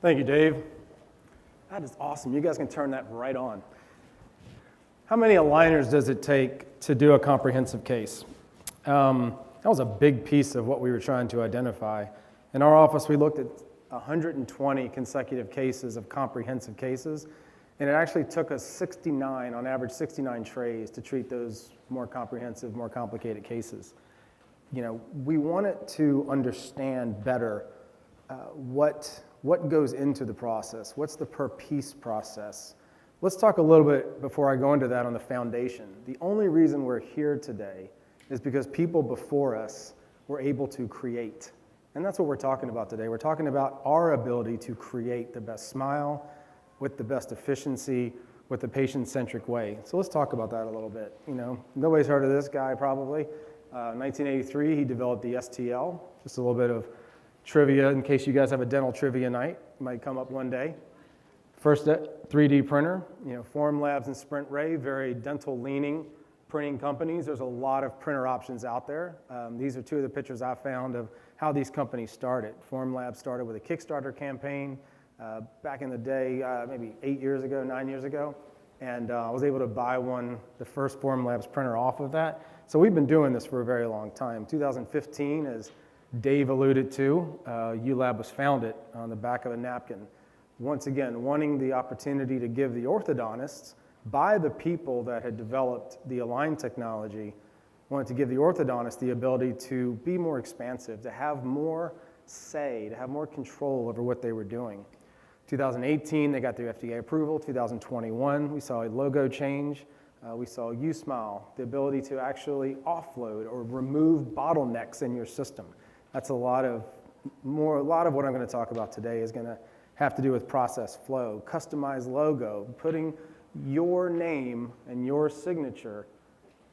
Thank you, Dave. That is awesome. You guys can turn that right on. How many aligners does it take to do a comprehensive case? That was a big piece of what we were trying to identify. In our office, we looked at 120 consecutive cases of comprehensive cases, and it actually took us 69, on average 69 trays to treat those more comprehensive, more complicated cases. You know, we wanted to understand better what goes into the process, what's the per piece process. Let's talk a little bit before I go into that on the foundation. The only reason we're here today is because people before us were able to create. And that's what we're talking about today. We're talking about our ability to create the best smile with the best efficiency, with the patient-centric way. So let's talk about that a little bit. You know, nobody's heard of this guy probably. 1983, he developed the STL. Just a little bit of trivia in case you guys have a dental trivia night. It might come up one day. First 3D printer, you know, Form Labs and Sprint Ray, very dental leaning printing companies. There's a lot of printer options out there. These are two of the pictures I found of how these companies started. Form Labs started with a Kickstarter campaign back in the day, maybe 9 years ago, and I was able to buy the first Form Labs printer off of that. So we've been doing this for a very long time. 2015, as Dave alluded to, ULab was founded on the back of a napkin. Once again, wanting the opportunity to give the orthodontists, by the people that had developed the Align technology, wanted to give the orthodontist the ability to be more expansive, to have more say, to have more control over what they were doing. 2018, they got their FDA approval. 2021, we saw a logo change. We saw USmile, the ability to actually offload or remove bottlenecks in your system. That's a lot of what I'm going to talk about today is going to have to do with process flow, customized logo, putting your name and your signature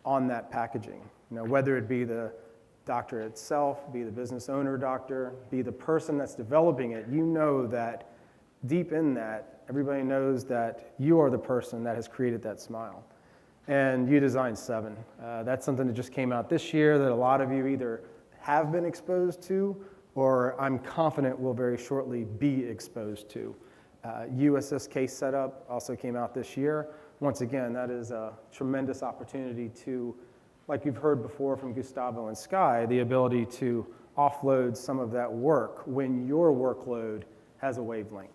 on that packaging. You know, whether it be the doctor itself, be the business owner doctor, be the person that's developing it, you know that deep in that, everybody knows that you are the person that has created that smile. And you designed 7. That's something that just came out this year that a lot of you either have been exposed to or I'm confident will very shortly be exposed to. U-Assist case setup also came out this year. Once again, that is a tremendous opportunity to, like you've heard before from Gustavo and Sky, the ability to offload some of that work when your workload has a wavelength.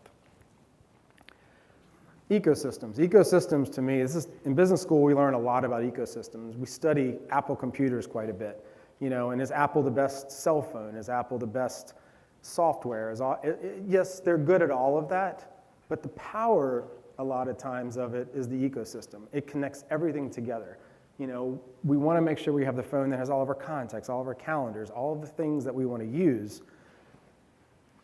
Ecosystems. Ecosystems to me, in business school we learn a lot about ecosystems. We study Apple computers quite a bit. You know, and is Apple the best cell phone? Is Apple the best software? Yes, they're good at all of that, but the power a lot of times of it is the ecosystem. It connects everything together. You know, we want to make sure we have the phone that has all of our contacts, all of our calendars, all of the things that we want to use.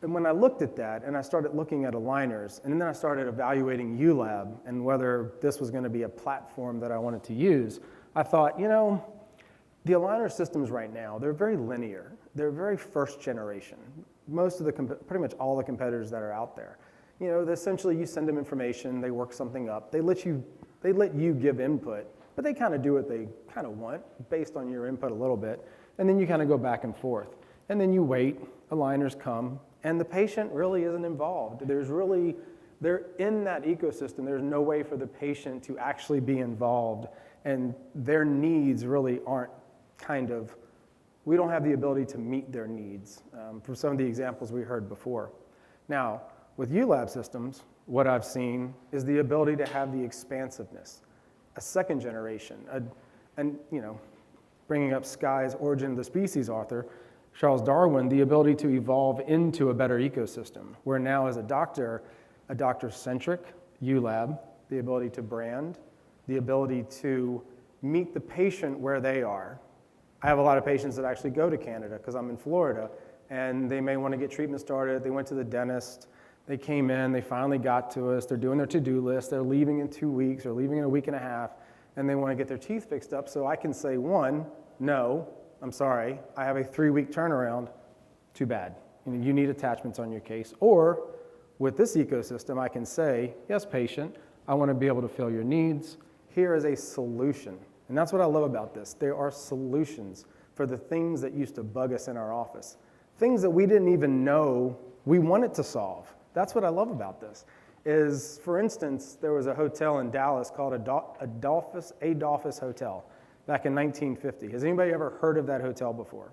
And when I looked at that and I started looking at aligners, and then I started evaluating ULab and whether this was going to be a platform that I wanted to use, I thought, you know, the aligner systems right now, they're very linear. They're very first generation. Most of pretty much all the competitors that are out there. You know, essentially you send them information, they work something up, they let you give input, but they kind of do what they kind of want based on your input a little bit, and then you kind of go back and forth. And then you wait, aligners come, and the patient really isn't involved. They're in that ecosystem. There's no way for the patient to actually be involved, and their needs really aren't we don't have the ability to meet their needs for some of the examples we heard before. Now, with ULab systems, what I've seen is the ability to have the expansiveness, a second generation, and you know, bringing up Sky's Origin of the Species author, Charles Darwin, the ability to evolve into a better ecosystem, where now as a doctor-centric ULab, the ability to brand, the ability to meet the patient where they are. I have a lot of patients that actually go to Canada because I'm in Florida, and they may want to get treatment started. They went to the dentist, they came in, they finally got to us, they're doing their to-do list, they're leaving in 2 weeks or leaving in a week and a half, and they want to get their teeth fixed up. So I can say, one, no, I'm sorry, I have a 3-week turnaround, too bad. You need attachments on your case. Or with this ecosystem, I can say, yes, patient, I want to be able to fill your needs. Here is a solution. And that's what I love about this. There are solutions for the things that used to bug us in our office. Things that we didn't even know we wanted to solve. That's what I love about this. Is, for instance, there was a hotel in Dallas called Adolphus Hotel back in 1950. Has anybody ever heard of that hotel before?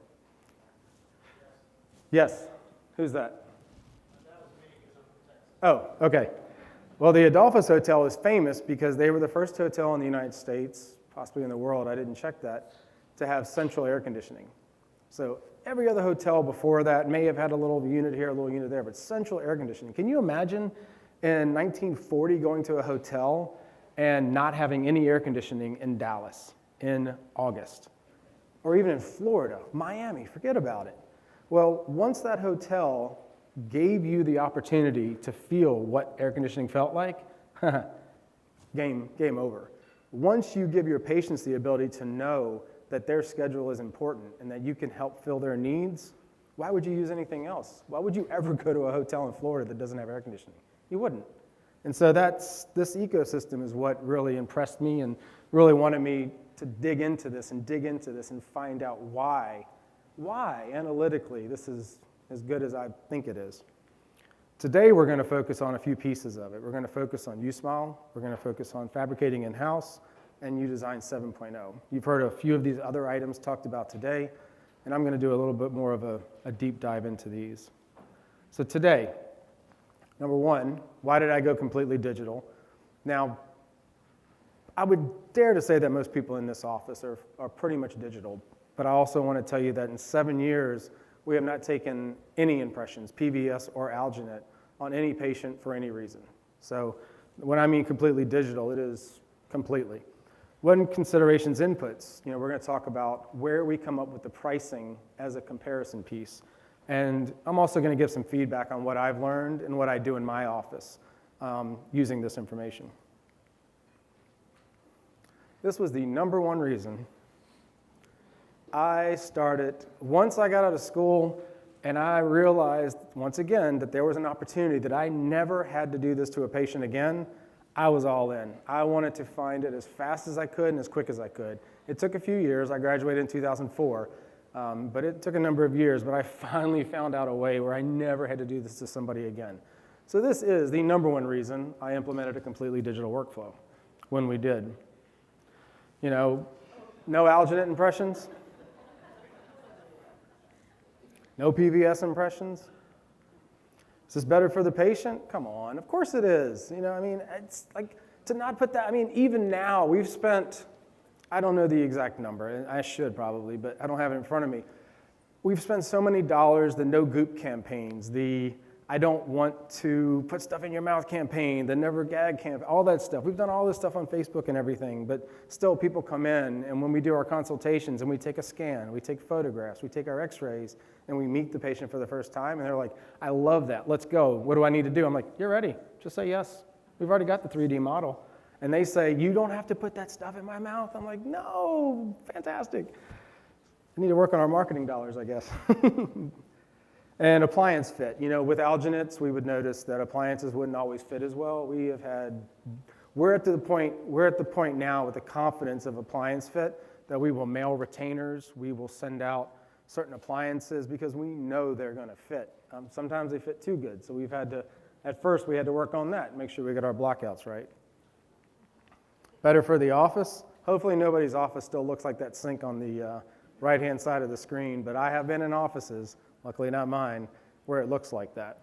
Yes. Who's that? Oh, okay. Well, the Adolphus Hotel is famous because they were the first hotel in the United States, possibly in the world, I didn't check that, to have central air conditioning. So every other hotel before that may have had a little unit here, a little unit there, but central air conditioning. Can you imagine in 1940 going to a hotel and not having any air conditioning in Dallas in August? Or even in Florida, Miami, forget about it. Well, once that hotel gave you the opportunity to feel what air conditioning felt like, game over. Once you give your patients the ability to know that their schedule is important and that you can help fill their needs, why would you use anything else? Why would you ever go to a hotel in Florida that doesn't have air conditioning? You wouldn't. And so this ecosystem is what really impressed me and really wanted me to dig into this and find out why analytically this is as good as I think it is. Today we're going to focus on a few pieces of it. We're going to focus on USmile, we're going to focus on fabricating in-house, and UDesign 7.0. You've heard a few of these other items talked about today, and I'm going to do a little bit more of a deep dive into these. So today, number one, why did I go completely digital? Now, I would dare to say that most people in this office are pretty much digital, but I also want to tell you that in 7 years, we have not taken any impressions, PVS or alginate, on any patient for any reason. So when I mean completely digital, it is completely. One considerations inputs, we're going to talk about where we come up with the pricing as a comparison piece. And I'm also going to give some feedback on what I've learned and what I do in my office using this information. This was the number one reason I started, once I got out of school and I realized once again that there was an opportunity that I never had to do this to a patient again, I was all in. I wanted to find it as fast as I could and as quick as I could. It took a few years. I graduated in 2004, but it took a number of years, but I finally found out a way where I never had to do this to somebody again. So this is the number one reason I implemented a completely digital workflow when we did. No alginate impressions, no PVS impressions. Is this better for the patient? Come on, of course it is. It's like to not put that, even now we've spent, I don't know the exact number, and I should probably, but I don't have it in front of me. We've spent so many dollars, the no goop campaigns, the I don't want to put stuff in your mouth campaign, the never gag campaign, all that stuff. We've done all this stuff on Facebook and everything, but still people come in, and when we do our consultations and we take a scan, we take photographs, we take our x-rays, and we meet the patient for the first time, and they're like, I love that, let's go. What do I need to do? I'm like, you're ready, just say yes. We've already got the 3D model. And they say, you don't have to put that stuff in my mouth. I'm like, no, fantastic. We need to work on our marketing dollars, I guess. And appliance fit. With alginates, we would notice that appliances wouldn't always fit as well. We're at the point now with the confidence of appliance fit that we will mail retainers, we will send out certain appliances because we know they're going to fit. Sometimes they fit too good, so at first we had to work on that, make sure we get our blockouts right. Better for the office. Hopefully nobody's office still looks like that sink on the right-hand side of the screen, but I have been in offices, luckily not mine, where it looks like that.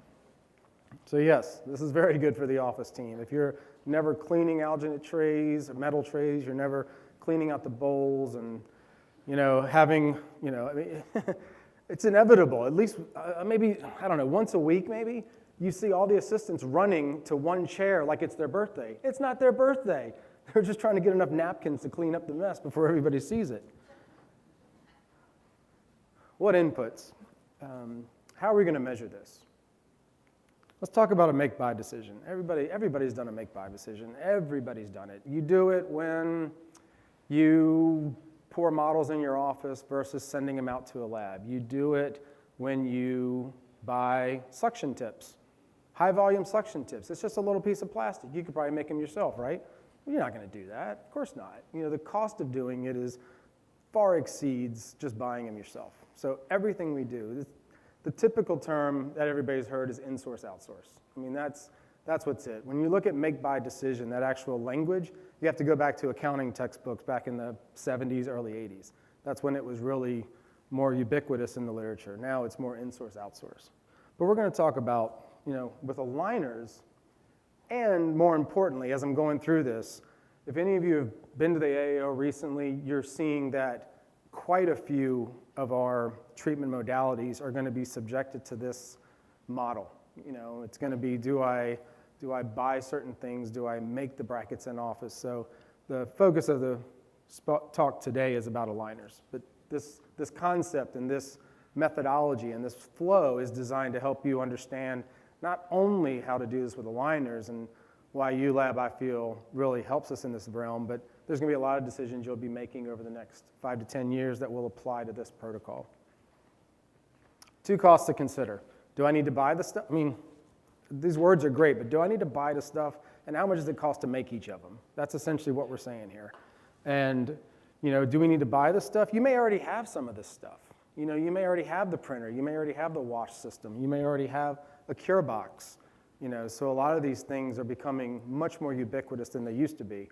So yes, this is very good for the office team. If you're never cleaning alginate trays or metal trays, you're never cleaning out the bowls and, it's inevitable. At least maybe, I don't know, once a week maybe, you see all the assistants running to one chair like it's their birthday. It's not their birthday. They're just trying to get enough napkins to clean up the mess before everybody sees it. What inputs? How are we going to measure this? Let's talk about a make-buy decision. Everybody's done a make-buy decision. Everybody's done it. You do it when you pour models in your office versus sending them out to a lab. You do it when you buy suction tips, high-volume suction tips. It's just a little piece of plastic. You could probably make them yourself, right? Well, you're not going to do that. Of course not. The cost of doing it far exceeds just buying them yourself. So everything we do, The typical term that everybody's heard is in-source, outsource. I mean, that's what's it. When you look at make-buy decision, that actual language, you have to go back to accounting textbooks back in the 70s, early 80s. That's when it was really more ubiquitous in the literature. Now it's more in-source, outsource. But we're going to talk about, with aligners, and more importantly, as I'm going through this, if any of you have been to the AAO recently, you're seeing that quite a few of our treatment modalities are going to be subjected to this model. It's going to be, do I buy certain things? Do I make the brackets in office? So the focus of the talk today is about aligners. But this concept and this methodology and this flow is designed to help you understand not only how to do this with aligners and why ULab, I feel, really helps us in this realm, but there's going to be a lot of decisions you'll be making over the next 5 to 10 years that will apply to this protocol. 2 costs to consider. Do I need to buy the stuff? I mean, these words are great, but do I need to buy the stuff? And how much does it cost to make each of them? That's essentially what we're saying here. And, do we need to buy the stuff? You may already have some of this stuff. You may already have the printer. You may already have the wash system. You may already have a cure box. So a lot of these things are becoming much more ubiquitous than they used to be.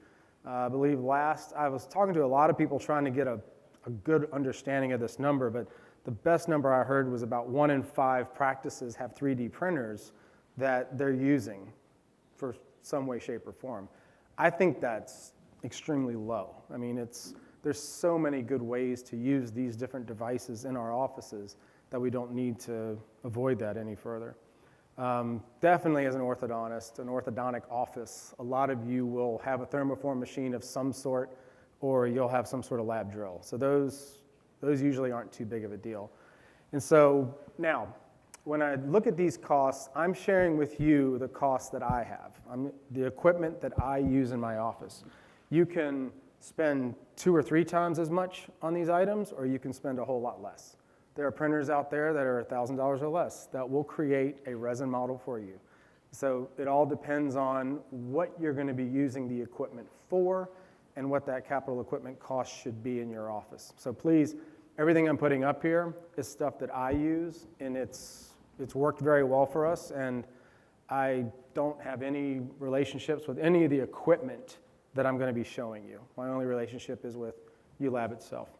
I believe I was talking to a lot of people trying to get a good understanding of this number, but the best number I heard was about 1 in 5 practices have 3D printers that they're using for some way, shape, or form. I think that's extremely low. I mean, there's so many good ways to use these different devices in our offices that we don't need to avoid that any further. Definitely as an orthodontist, an orthodontic office, a lot of you will have a thermoform machine of some sort, or you'll have some sort of lab drill. So those usually aren't too big of a deal. And so now, when I look at these costs, I'm sharing with you the costs that I have, the equipment that I use in my office. You can spend 2 or 3 times as much on these items, or you can spend a whole lot less. There are printers out there that are $1,000 or less that will create a resin model for you. So it all depends on what you're going to be using the equipment for and what that capital equipment cost should be in your office. So please, everything I'm putting up here is stuff that I use, and it's worked very well for us, and I don't have any relationships with any of the equipment that I'm going to be showing you. My only relationship is with ULab itself.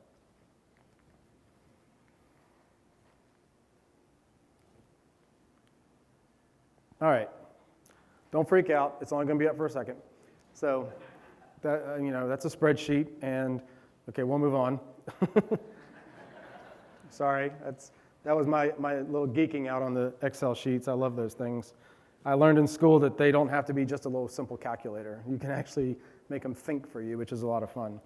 All right, don't freak out. It's only going to be up for a second. So, that's a spreadsheet, and okay, we'll move on. Sorry, that was my little geeking out on the Excel sheets. I love those things. I learned in school that they don't have to be just a little simple calculator. You can actually make them think for you, which is a lot of fun.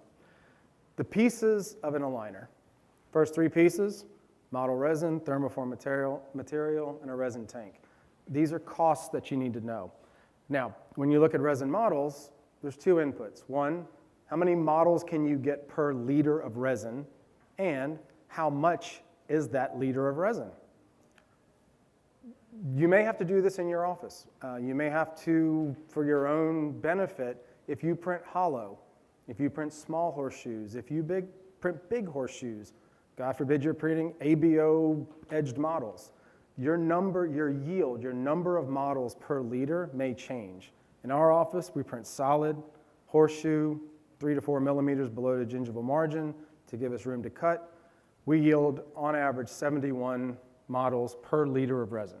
The pieces of an aligner. First 3 pieces: model resin, thermoform material, and a resin tank. These are costs that you need to know. Now, when you look at resin models, there's 2 inputs. 1, how many models can you get per liter of resin? And how much is that liter of resin? You may have to do this in your office. You may have to, for your own benefit, if you print hollow, if you print small horseshoes, if you print big horseshoes, God forbid you're printing ABO edged models. Your yield, your number of models per liter may change. In our office, we print solid, horseshoe, 3 to 4 millimeters below the gingival margin to give us room to cut. We yield, on average, 71 models per liter of resin.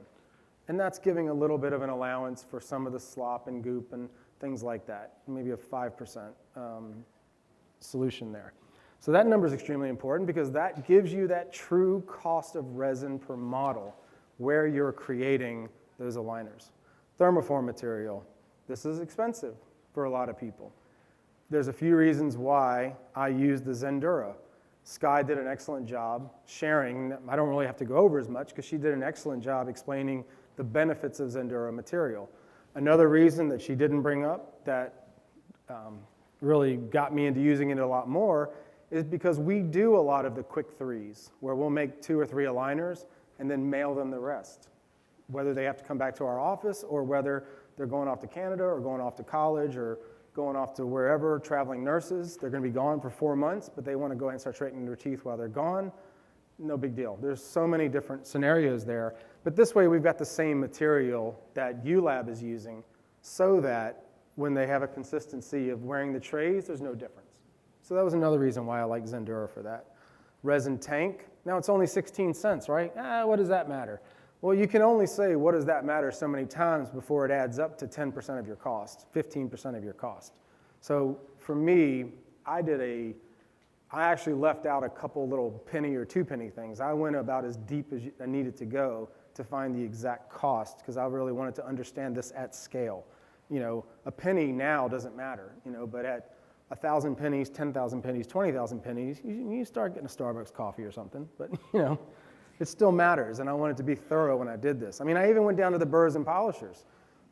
And that's giving a little bit of an allowance for some of the slop and goop and things like that, maybe a 5% solution there. So that number is extremely important because that gives you that true cost of resin per model where you're creating those aligners. Thermoform material. This is expensive for a lot of people. There's a few reasons why I use the Zendura. Sky did an excellent job sharing. I don't really have to go over as much because she did an excellent job explaining the benefits of Zendura material. Another reason that she didn't bring up that really got me into using it a lot more is because we do a lot of the quick 3s where we'll make 2 or 3 aligners and then mail them the rest, whether they have to come back to our office or whether they're going off to Canada or going off to college or going off to wherever, traveling nurses. They're going to be gone for 4 months, but they want to go ahead and start straightening their teeth while they're gone. no big deal. There's so many different scenarios there. But this way, we've got the same material that ULab is using so that when they have a consistency of wearing the trays, there's no difference. So that was another reason why I like Zendura for that. Resin tank, now it's only 16 cents, right? What does that matter? Well, you can only say, what does that matter so many times before it adds up to 10% of your cost, 15% of your cost. So for me, I actually left out a couple little penny or 2 penny things. I went about as deep as I needed to go to find the exact cost because I really wanted to understand this at scale. You know, a penny now doesn't matter, you know, but at 1,000 pennies, 10,000 pennies, 20,000 pennies, you start getting a Starbucks coffee or something, but you know, it still matters, and I wanted to be thorough when I did this. I mean, I even went down to the burrs and polishers.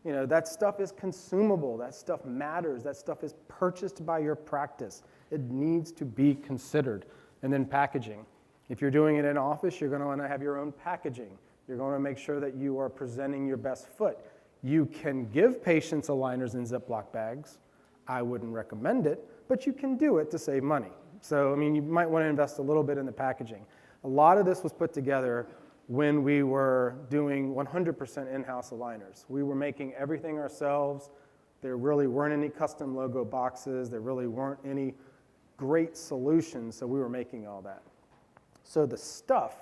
You know, that stuff is consumable, that stuff matters, that stuff is purchased by your practice. It needs to be considered. And then packaging. If you're doing it in an office, you're going to want to have your own packaging. You're going to make sure that you are presenting your best foot. You can give patients aligners in Ziploc bags. I wouldn't recommend it, but you can do it to save money. So, I mean, you might want to invest a little bit in the packaging. A lot of this was put together when we were doing 100% in-house aligners. We were making everything ourselves. There really weren't any custom logo boxes. There really weren't any great solutions, so we were making all that. So the stuff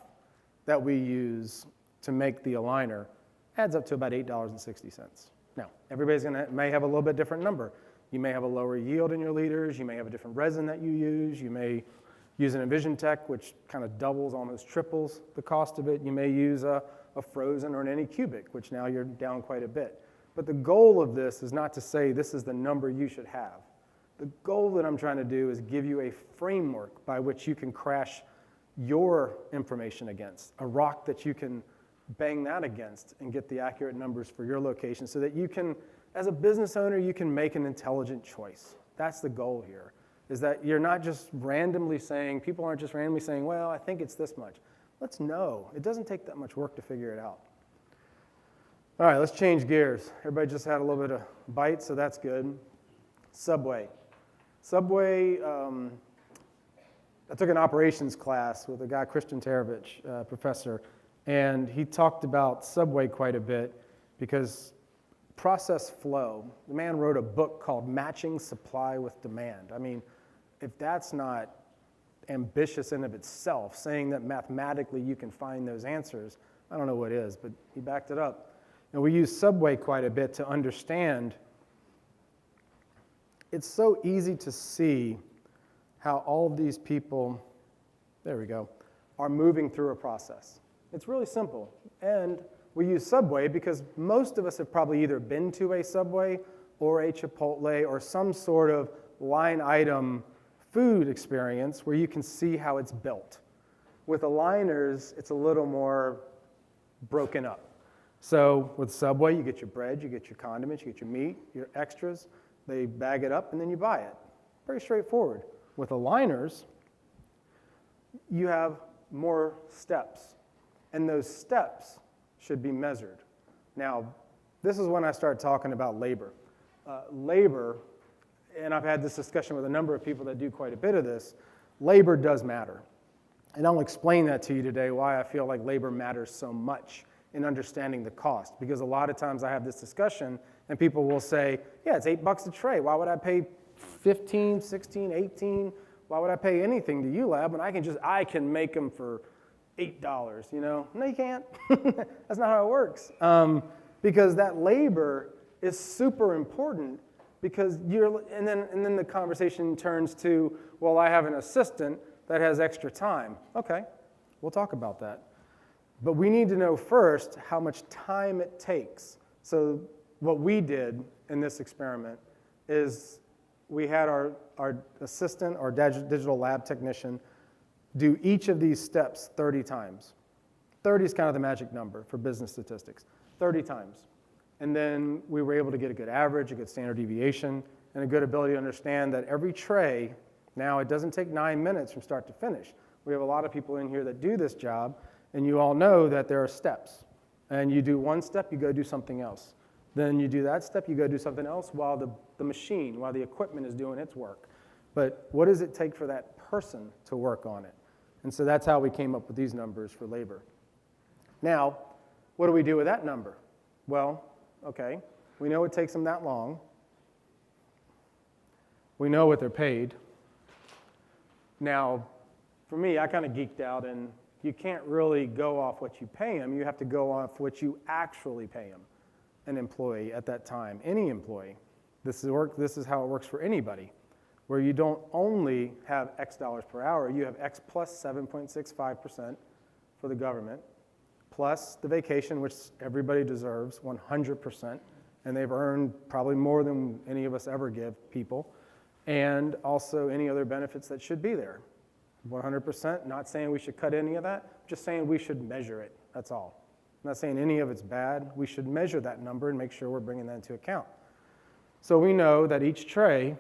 that we use to make the aligner adds up to about $8.60. Now, everybody's may have a little bit different number. You may have a lower yield in your leaders. You may have a different resin that you use. You may use an Envision Tech, which kind of doubles, almost triples the cost of it. You may use a frozen or an Anycubic, which now you're down quite a bit. But the goal of this is not to say this is the number you should have. The goal that I'm trying to do is give you a framework by which you can crash your information against, a rock that you can bang that against and get the accurate numbers for your location so that you can, as a business owner, you can make an intelligent choice. That's the goal here, is that you're not just randomly saying, people aren't just randomly saying, well, I think it's this much. Let's know. It doesn't take that much work to figure it out. All right, let's change gears. Everybody just had a little bit of bite, so that's good. Subway. Subway, I took an operations class with a guy, Christian Terovich, professor, and he talked about Subway quite a bit because process flow, the man wrote a book called Matching Supply with Demand. I mean, if that's not ambitious in of itself, saying that mathematically you can find those answers, I don't know what is, but he backed it up. And we use Subway quite a bit to understand. It's so easy to see how all of these people, there we go, are moving through a process. It's really simple. And we use Subway because most of us have probably either been to a Subway or a Chipotle or some sort of line item food experience where you can see how it's built. With aligners, it's a little more broken up. So with Subway, you get your bread, you get your condiments, you get your meat, your extras. They bag it up and then you buy it. Very straightforward. With aligners, you have more steps. And those steps should be measured. Now, this is when I start talking about labor. Labor, and I've had this discussion with a number of people that do quite a bit of this, labor does matter. And I'll explain that to you today, why I feel like labor matters so much in understanding the cost. Because a lot of times I have this discussion and people will say, yeah, it's $8 a tray. Why would I pay 15, 16, 18? Why would I pay anything to ULab when I can make them for $8, you know? No, you can't. That's not how it works. Because that labor is super important because and then the conversation turns to, well, I have an assistant that has extra time. Okay, we'll talk about that. But we need to know first how much time it takes. So what we did in this experiment is we had our assistant, our digital lab technician, do each of these steps 30 times. 30 is kind of the magic number for business statistics, 30 times. And then we were able to get a good average, a good standard deviation, and a good ability to understand that every tray, now it doesn't take 9 minutes from start to finish. We have a lot of people in here that do this job, and you all know that there are steps. And you do one step, you go do something else. Then you do that step, you go do something else while the machine, while the equipment is doing its work. But what does it take for that person to work on it? And so that's how we came up with these numbers for labor. Now, what do we do with that number? Well, okay, we know it takes them that long. We know what they're paid. Now, for me, I kind of geeked out, and you can't really go off what you pay them. You have to go off what you actually pay them, an employee at that time, any employee. This is how it works for anybody, where you don't only have X dollars per hour, you have X plus 7.65% for the government, plus the vacation, which everybody deserves, 100%, and they've earned probably more than any of us ever give people, and also any other benefits that should be there. 100%, not saying we should cut any of that, just saying we should measure it, that's all. I'm not saying any of it's bad, we should measure that number and make sure we're bringing that into account. So we know that each tray,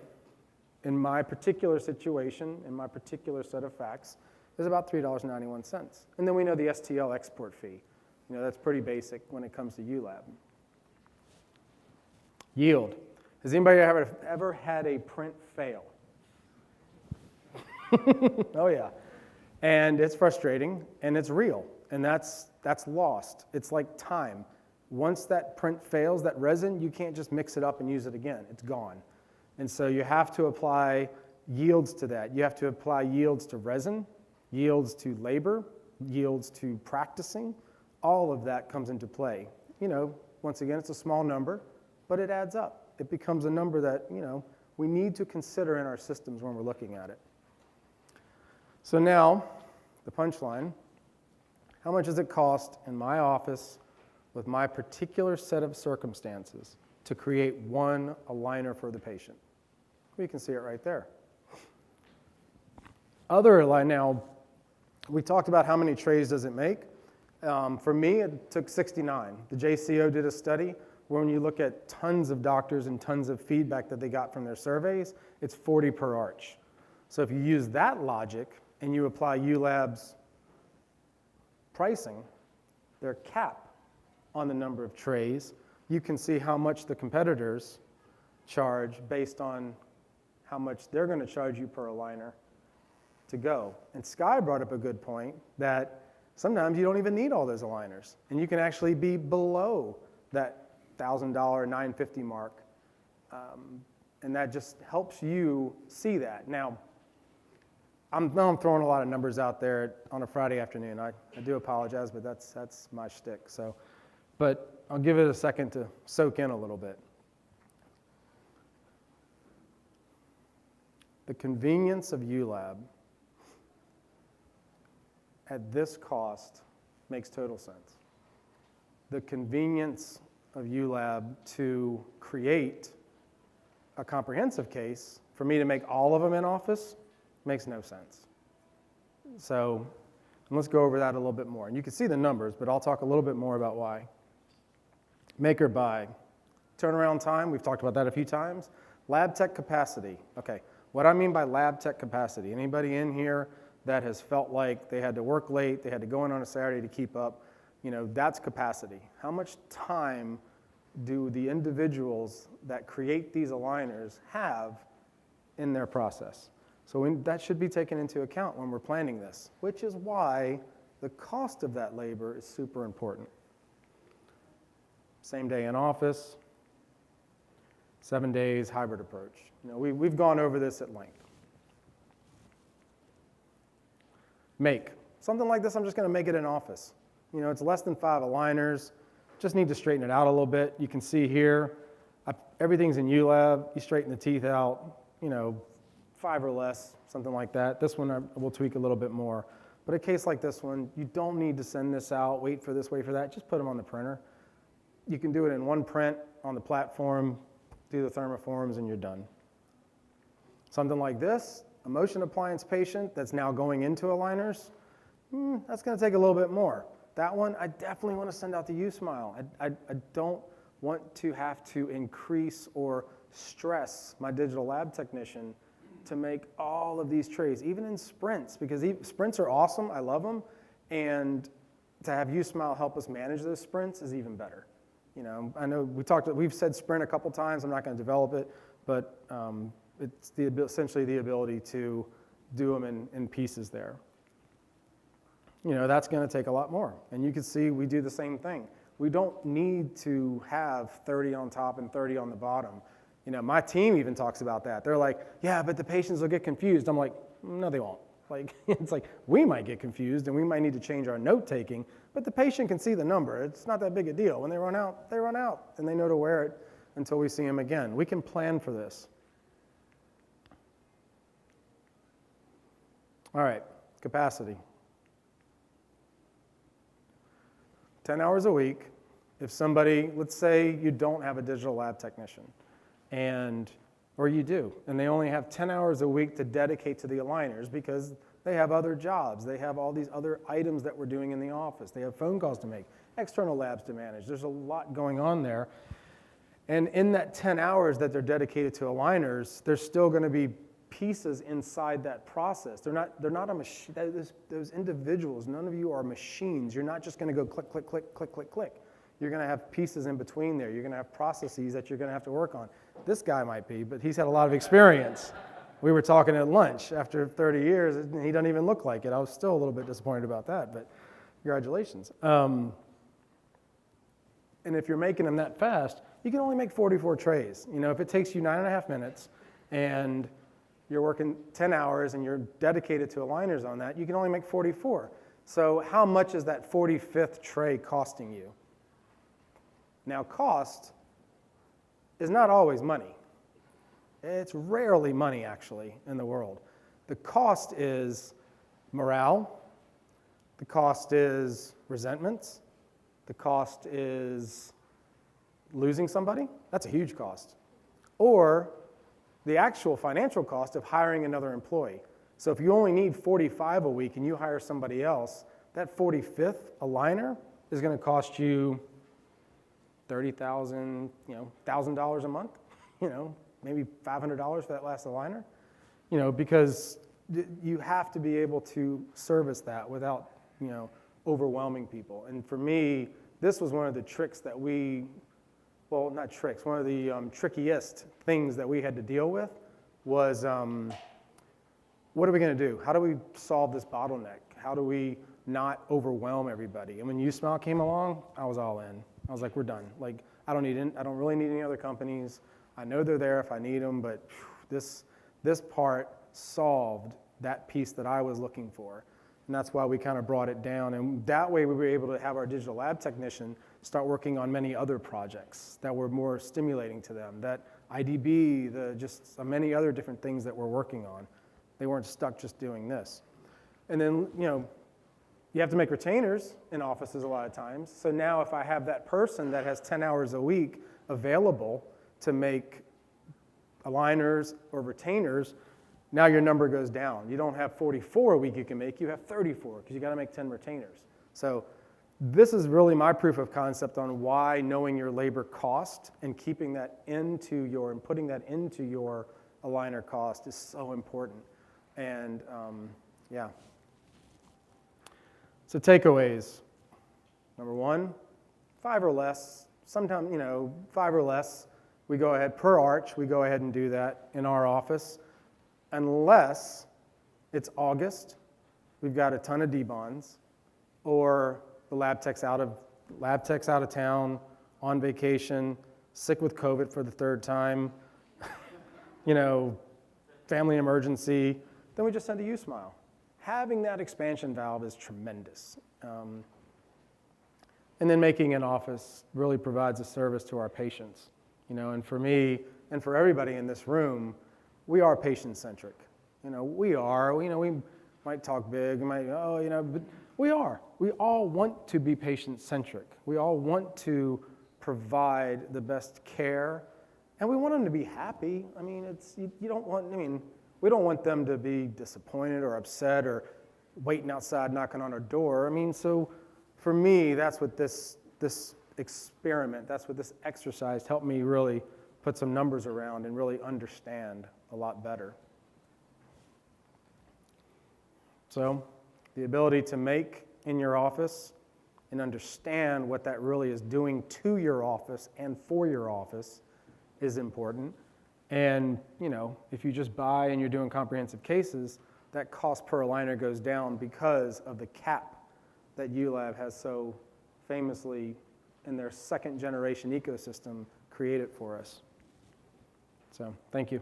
in my particular situation, in my particular set of facts, is about $3.91. And then we know the STL export fee. You know, that's pretty basic when it comes to ULAB. Yield. Has anybody ever had a print fail? Oh yeah. And it's frustrating, and it's real, and that's lost. It's like time. Once that print fails, that resin, you can't just mix it up and use it again. It's gone. And so you have to apply yields to that. You have to apply yields to resin, yields to labor, yields to practicing. All of that comes into play. You know, once again, it's a small number, but it adds up. It becomes a number that, you know, we need to consider in our systems when we're looking at it. So now, the punchline, how much does it cost in my office with my particular set of circumstances to create one aligner for the patient? We can see it right there. Other align, now, we talked about how many trays does it make. For me, it took 69. The JCO did a study where when you look at tons of doctors and tons of feedback that they got from their surveys, it's 40 per arch. So if you use that logic and you apply ULAB's pricing, their cap on the number of trays, you can see how much the competitors charge based on how much they're going to charge you per aligner to go. And Sky brought up a good point that sometimes you don't even need all those aligners, and you can actually be below that $1,000, $950 mark, and that just helps you see that. Now I'm throwing a lot of numbers out there on a Friday afternoon. I do apologize, but that's my shtick. So, but I'll give it a second to soak in a little bit. The convenience of ULAB at this cost makes total sense. The convenience of ULAB to create a comprehensive case, for me to make all of them in office, makes no sense. So let's go over that a little bit more. And you can see the numbers, but I'll talk a little bit more about why. Make or buy. Turnaround time, we've talked about that a few times. Lab tech capacity. Okay, what I mean by lab tech capacity, anybody in here that has felt like they had to work late, they had to go in on a Saturday to keep up, you know, that's capacity. How much time do the individuals that create these aligners have in their process? So that should be taken into account when we're planning this, which is why the cost of that labor is super important. Same day in office, 7 days, hybrid approach. You know, we've gone over this at length. Make. Something like this, I'm just going to make it in office. You know, it's less than 5 aligners. Just need to straighten it out a little bit. You can see here, everything's in ULAB. You straighten the teeth out, you know, 5 or less, something like that. This one I will tweak a little bit more. But a case like this one, you don't need to send this out, wait for this, wait for that. Just put them on the printer. You can do it in one print on the platform, do the thermoforms, and you're done. Something like this, a motion appliance patient that's now going into aligners, that's going to take a little bit more. That one, I definitely want to send out the U-Smile. I don't want to have to increase or stress my digital lab technician to make all of these trays, even in sprints, because sprints are awesome, I love them, and to have U-Smile help us manage those sprints is even better. You know, I know we've said sprint a couple times, I'm not going to develop it, but it's essentially the ability to do them in pieces there. that's going to take a lot more. And you can see we do the same thing. We don't need to have 30 on top and 30 on the bottom. My team even talks about that. They're like, yeah, but the patients will get confused. I'm like, no, they won't. It's like we might get confused and we might need to change our note taking, but the patient can see the number. It's not that big a deal. When they run out, and they know to wear it until we see them again. We can plan for this. All right, capacity. 10 hours a week. If somebody, let's say you don't have a digital lab technician, or you do, and they only have 10 hours a week to dedicate to the aligners because they have other jobs. They have all these other items that we're doing in the office. They have phone calls to make, external labs to manage. There's a lot going on there. And in that 10 hours that they're dedicated to aligners, there's still going to be pieces inside that process. They're not a machine. Those individuals, none of you are machines. You're not just going to go click, click, click, click, click, click. You're going to have pieces in between there. You're going to have processes that you're going to have to work on. This guy might be, but he's had a lot of experience. We were talking at lunch after 30 years, and he doesn't even look like it. I was still a little bit disappointed about that, but congratulations. And if you're making them that fast, you can only make 44 trays. If it takes you 9.5 minutes and you're working 10 hours and you're dedicated to aligners on that, you can only make 44. So how much is that 45th tray costing you? Now, cost is not always money. It's rarely money, actually, in the world. The cost is morale. The cost is resentments. The cost is losing somebody. That's a huge cost. Or the actual financial cost of hiring another employee. So if you only need 45 a week and you hire somebody else, that 45th aligner is going to cost you $30,000, $1,000 a month, maybe $500 for that last aligner, because you have to be able to service that without, overwhelming people. And for me, this was one of the tricks that one of the trickiest things that we had to deal with was, what are we going to do? How do we solve this bottleneck? How do we not overwhelm everybody? And when USmile came along, I was all in. I was like, we're done. I don't really need any other companies. I know they're there if I need them, but this part solved that piece that I was looking for. And that's why we kind of brought it down. And that way we were able to have our digital lab technician start working on many other projects that were more stimulating to them. That IDB, just many other different things that we're working on. They weren't stuck just doing this. And then, you have to make retainers in offices a lot of times. So now if I have that person that has 10 hours a week available to make aligners or retainers, now your number goes down. You don't have 44 a week you can make, you have 34 because you got to make 10 retainers. So this is really my proof of concept on why knowing your labor cost and keeping that and putting that into your aligner cost is so important. And So takeaways. Number one, 5 or less. Sometimes, 5 or less. We go ahead, per arch, we go ahead and do that in our office. Unless it's August, we've got a ton of D-bonds, or the lab tech's out of town, on vacation, sick with COVID for the 3rd time, family emergency, then we just send a USmile. Having that expansion valve is tremendous. And then making an office really provides a service to our patients. And for me, and for everybody in this room, we are patient-centric. We are. We might talk big, but we are. We all want to be patient-centric. We all want to provide the best care, and we want them to be happy. We don't want them to be disappointed or upset or waiting outside knocking on our door. So for me, that's what this experiment, that's what this exercise helped me really put some numbers around and really understand a lot better. So the ability to make in your office and understand what that really is doing to your office and for your office is important. And, if you just buy and you're doing comprehensive cases, that cost per aligner goes down because of the cap that ULab has so famously, in their second generation ecosystem, created for us. So thank you.